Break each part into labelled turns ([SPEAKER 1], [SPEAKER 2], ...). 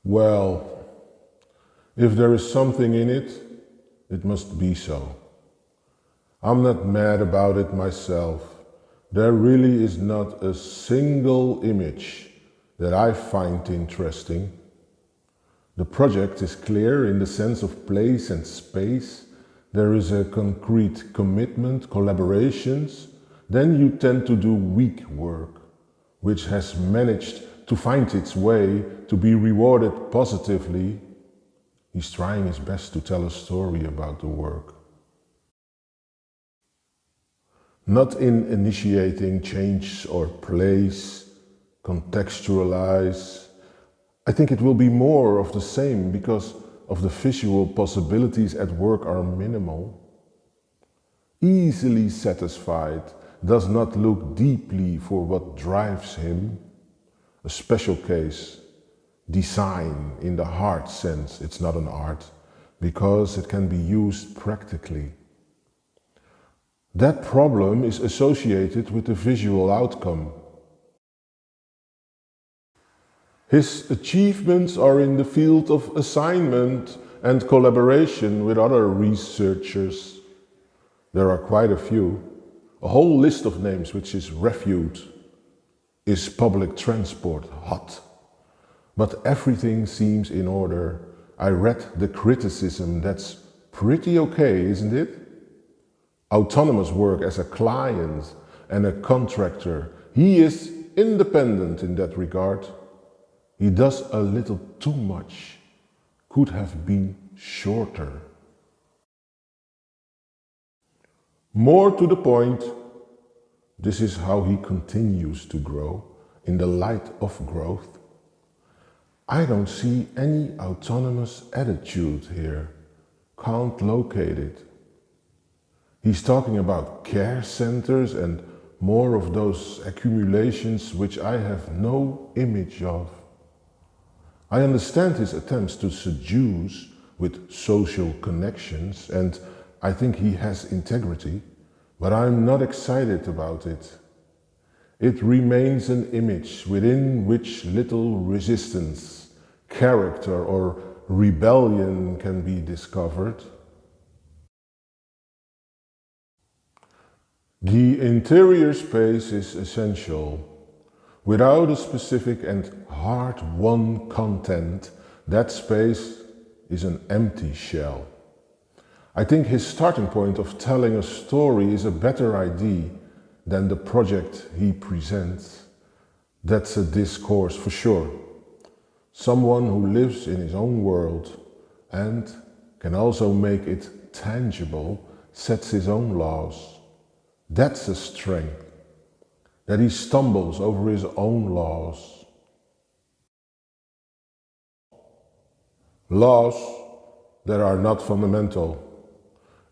[SPEAKER 1] Well, if there is something in it, it must be so. I'm not mad about it myself. There really is not a single image that I find interesting. The project is clear in the sense of place and space. There is a concrete commitment, collaborations. Then you tend to do weak work, which has managed to find its way to be rewarded positively. He's trying his best to tell a story about the work. Not in initiating change or place, contextualize. I think it will be more of the same because of the visual possibilities at work are minimal. Easily satisfied, does not look deeply for what drives him. A special case, design in the hard sense, it's not an art, because it can be used practically. That problem is associated with the visual outcome. His achievements are in the field of assignment and collaboration with other researchers. There are quite a few. A whole list of names which is reviewed. Is public transport hot? But everything seems in order. I read the criticism, that's pretty okay, isn't it? Autonomous work as a client and a contractor. He is independent in that regard. He does a little too much. Could have been shorter. More to the point, this is how he continues to grow in the light of growth. I don't see any autonomous attitude here. Can't locate it. He's talking about care centers and more of those accumulations which I have no image of. I understand his attempts to seduce with social connections, and I think he has integrity, but I'm not excited about it. It remains an image within which little resistance, character or rebellion can be discovered. The interior space is essential. Without a specific and hard-won content, that space is an empty shell. I think his starting point of telling a story is a better idea than the project he presents. That's a discourse for sure. Someone who lives in his own world and can also make it tangible, sets his own laws. That's a strength, that he stumbles over his own laws. Laws that are not fundamental.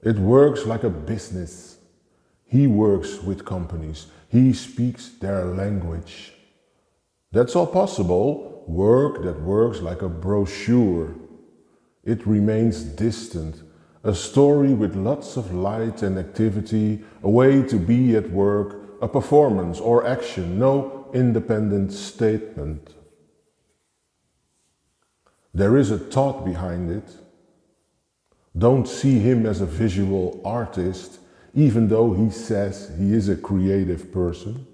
[SPEAKER 1] It works like a business. He works with companies. He speaks their language. That's all possible. Work that works like a brochure. It remains distant. A story with lots of light and activity, a way to be at work, a performance or action, no independent statement. There is a thought behind it. Don't see him as a visual artist, even though he says he is a creative person.